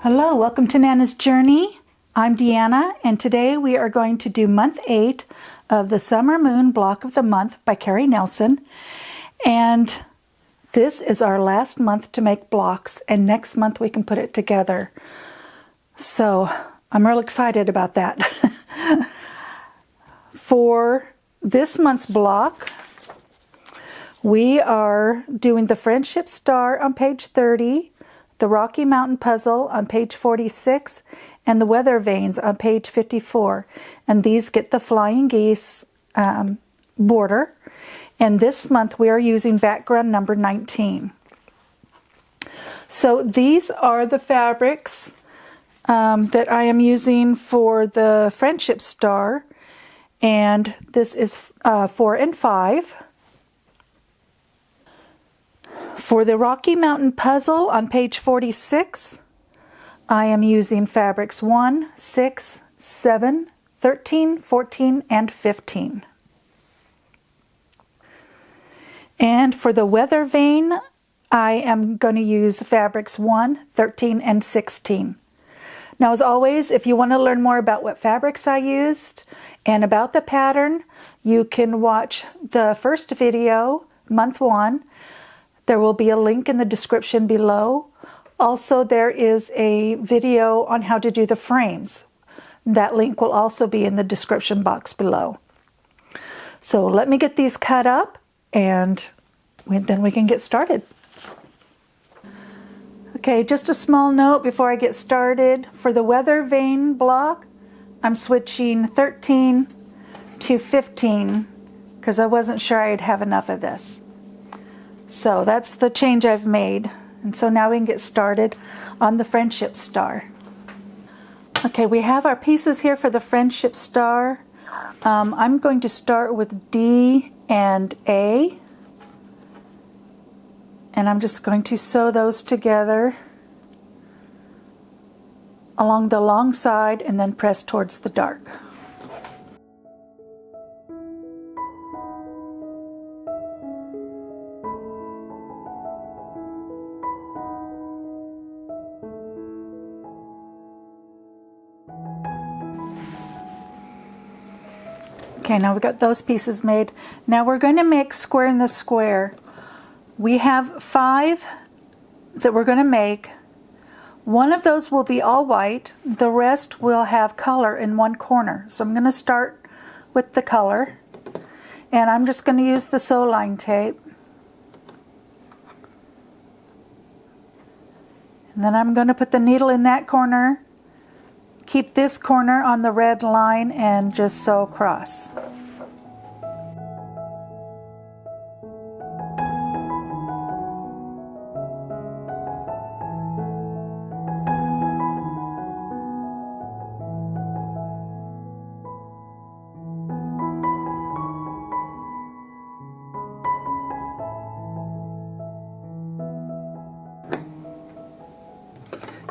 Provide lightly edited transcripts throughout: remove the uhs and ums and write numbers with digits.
Hello, welcome to Nana's Journey. I'm Deanna, and today we are going to do month 8 of the Summer Moon Block of the Month by Carrie Nelson. And this is our last month to make blocks, and next month we can put it together. So I'm real excited about that. For this month's block, we are doing the Friendship Star on page 30, the Rocky Mountain Puzzle on page 46, and the Weathervanes on page 54. And these get the flying geese border. And this month we are using background number 19. So these are the fabrics that I am using for the Friendship Star. And this is 4 and 5. For the Rocky Mountain Puzzle on page 46, I am using fabrics 1, 6, 7, 13, 14, and 15. And for the Weathervane, I am going to use fabrics 1, 13, and 16. Now, as always, if you want to learn more about what fabrics I used and about the pattern, you can watch the first video, month 1. There will be a link in the description below. Also, there is a video on how to do the frames. That link will also be in the description box below. So let me get these cut up, and then we can get started. Okay, just a small note before I get started. For the Weathervane block, I'm switching 13 to 15 because I wasn't sure I'd have enough of this. So that's the change I've made. And so now we can get started on the Friendship Star. Okay, we have our pieces here for the Friendship Star. I'm going to start with D and A. And I'm just going to sew those together along the long side and then press towards the dark. Okay, now we've got those pieces made. Now we're going to make square in the square. We have 5 that we're going to make. One of those will be all white. The rest will have color in one corner. So I'm going to start with the color. And I'm just going to use the sew line tape. And then I'm going to put the needle in that corner. Keep this corner on the red line and just sew across.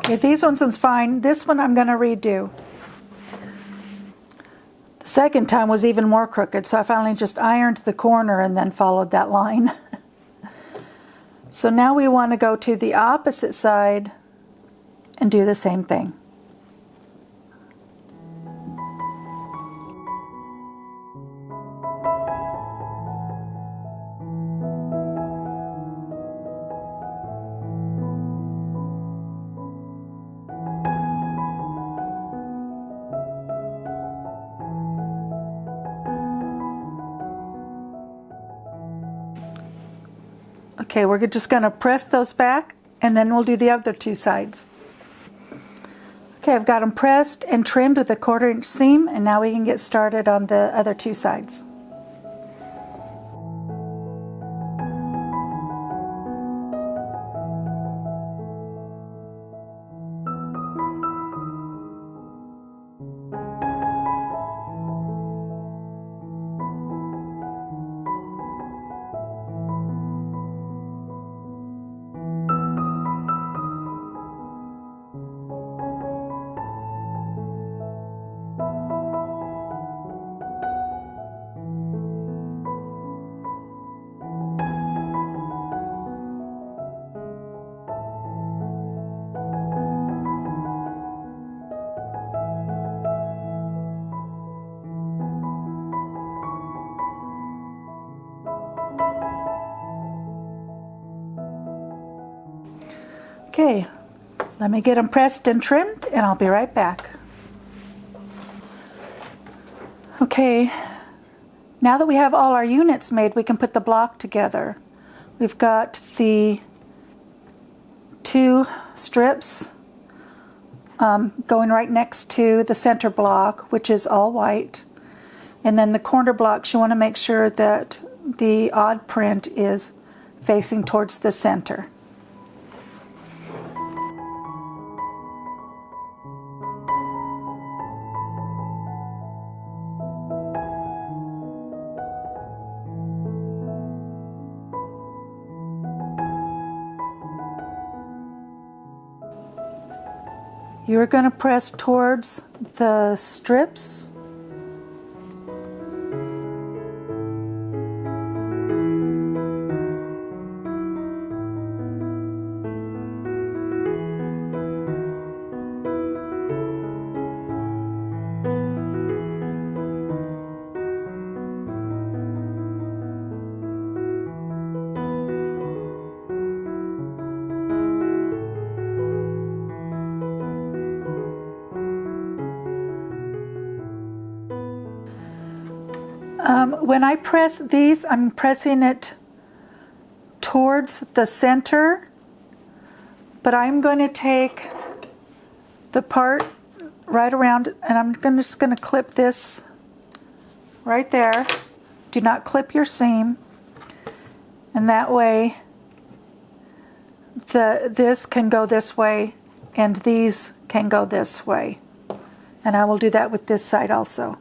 Okay, these ones is fine. This one I'm going to redo. The second time was even more crooked, so I finally just ironed the corner and then followed that line. So now we want to go to the opposite side and do the same thing. Okay, we're just going to press those back and then we'll do the other 2 sides. Okay, I've got them pressed and trimmed with a 1/4 inch seam, and now we can get started on the other 2 sides. Okay, let me get them pressed and trimmed and I'll be right back. Okay, now that we have all our units made, we can put the block together. We've got the 2 strips going right next to the center block, which is all white. And then the corner blocks, you want to make sure that the odd print is facing towards the center. You're going to press towards the strips. When I press these, I'm pressing it towards the center, but I'm going to take the part right around and I'm just going to clip this right there. Do not clip your seam, and that way this can go this way and these can go this way. And I will do that with this side also.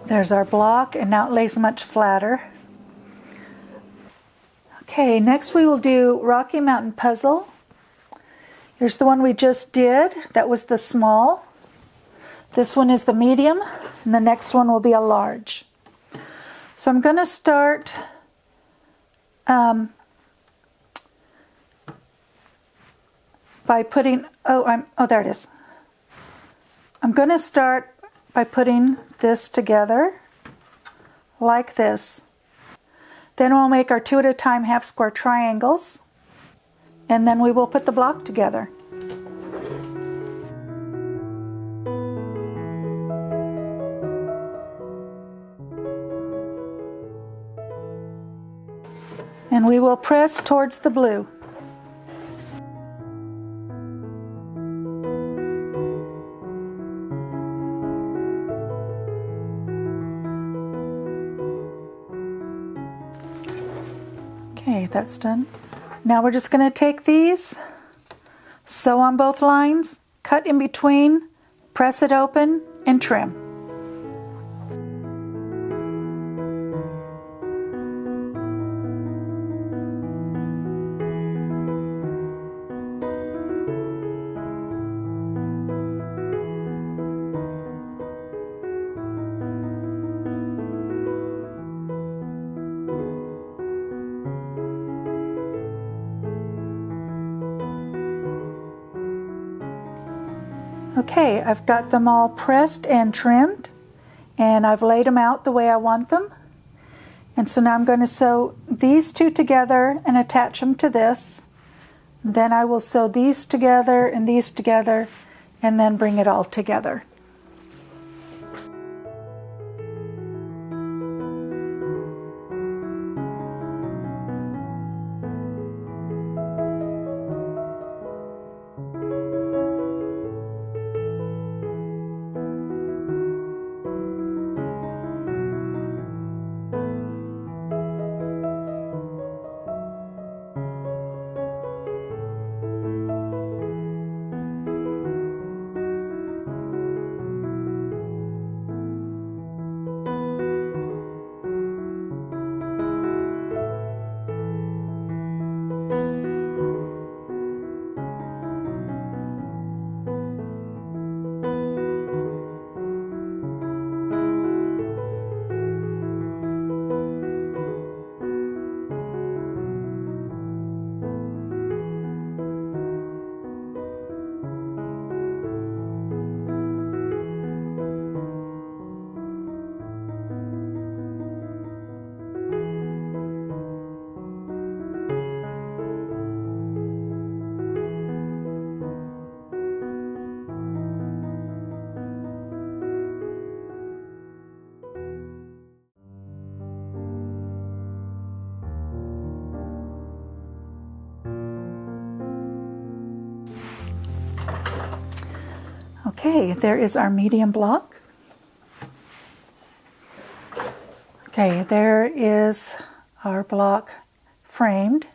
There's our block, and now it lays much flatter. Okay, next we will do Rocky Mountain Puzzle. Here's the one we just did. That was the small. This one is the medium, and the next one will be a large. So I'm going to start by putting, there it is. I'm going to start by putting this together like this. Then we'll make our 2 at a time half square triangles, and then we will put the block together. And we will press towards the blue. Okay, that's done. Now we're just going to take these, sew on both lines, cut in between, press it open, and trim. Okay, I've got them all pressed and trimmed, and I've laid them out the way I want them. And so now I'm going to sew these 2 together and attach them to this. Then I will sew these together and then bring it all together. Okay, there is our medium block. Okay, there is our block framed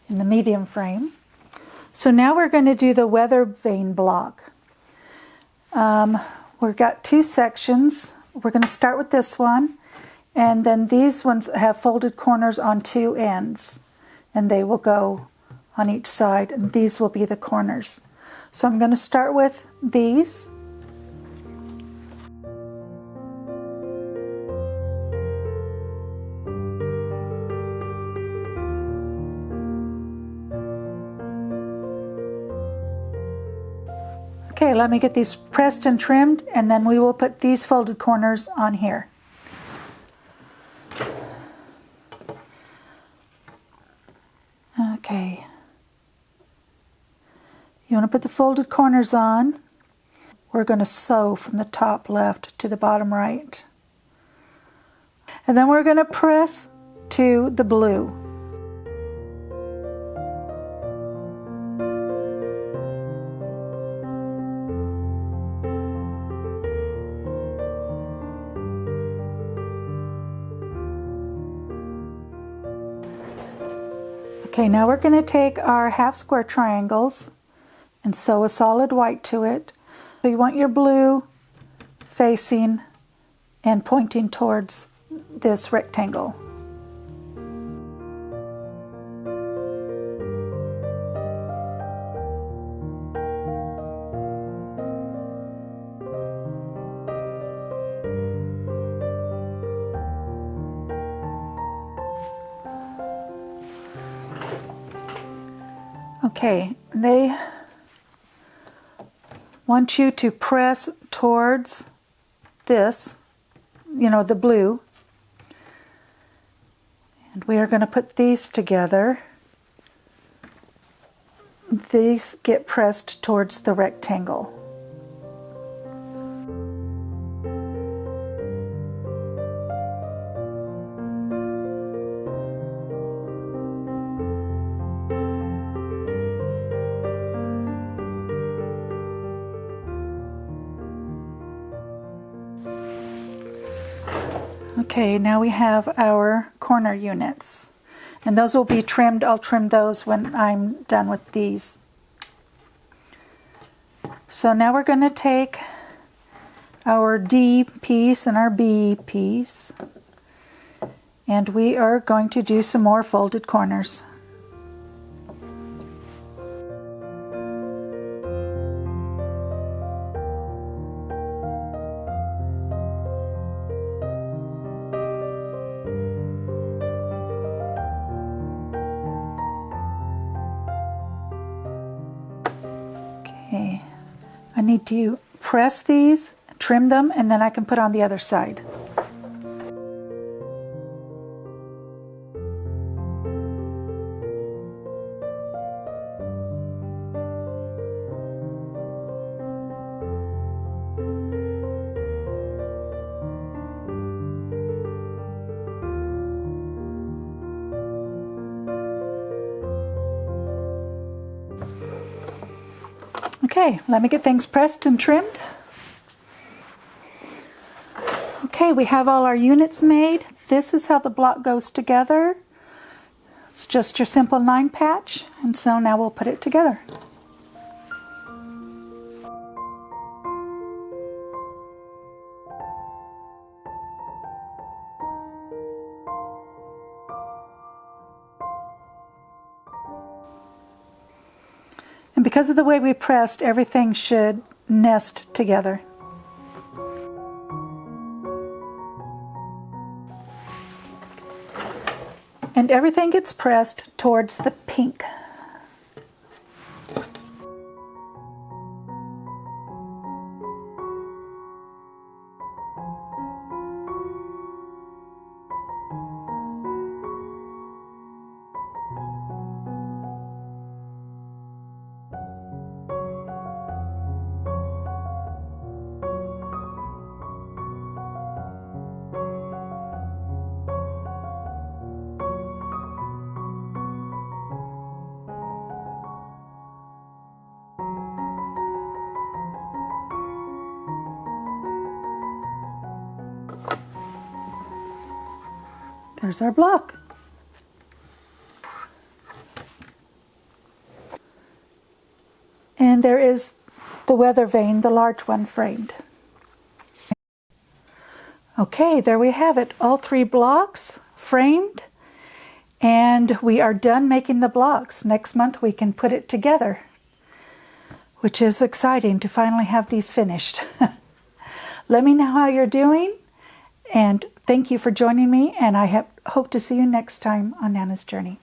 in the medium frame. So now we're going to do the Weathervane block. We've got two sections. We're going to start with this one, and then these ones have folded corners on two ends, and they will go on each side, and these will be the corners. So I'm going to start with these. Okay, let me get these pressed and trimmed, and then we will put these folded corners on here. Okay. You want to put the folded corners on. We're going to sew from the top left to the bottom right. And then we're going to press to the blue. Okay, now we're going to take our half square triangles and sew a solid white to it. So you want your blue facing and pointing towards this rectangle. Okay, they want you to press towards this, the blue. And we are going to put these together. These get pressed towards the rectangle. Okay, now we have our corner units, and those will be trimmed. I'll trim those when I'm done with these. So now we're going to take our D piece and our B piece, and we are going to do some more folded corners. Okay, I need to press these, trim them, and then I can put on the other side. Okay, let me get things pressed and trimmed. Okay, we have all our units made. This is how the block goes together. It's just your simple 9 patch, and so now we'll put it together. And because of the way we pressed, everything should nest together. And everything gets pressed towards the pink. There's our block. And there is the Weathervane, the large one, framed. Okay, there we have it. All 3 blocks framed. And we are done making the blocks. Next month we can put it together, which is exciting to finally have these finished. Let me know how you're doing, and thank you for joining me, and I hope to see you next time on Nana's Journey.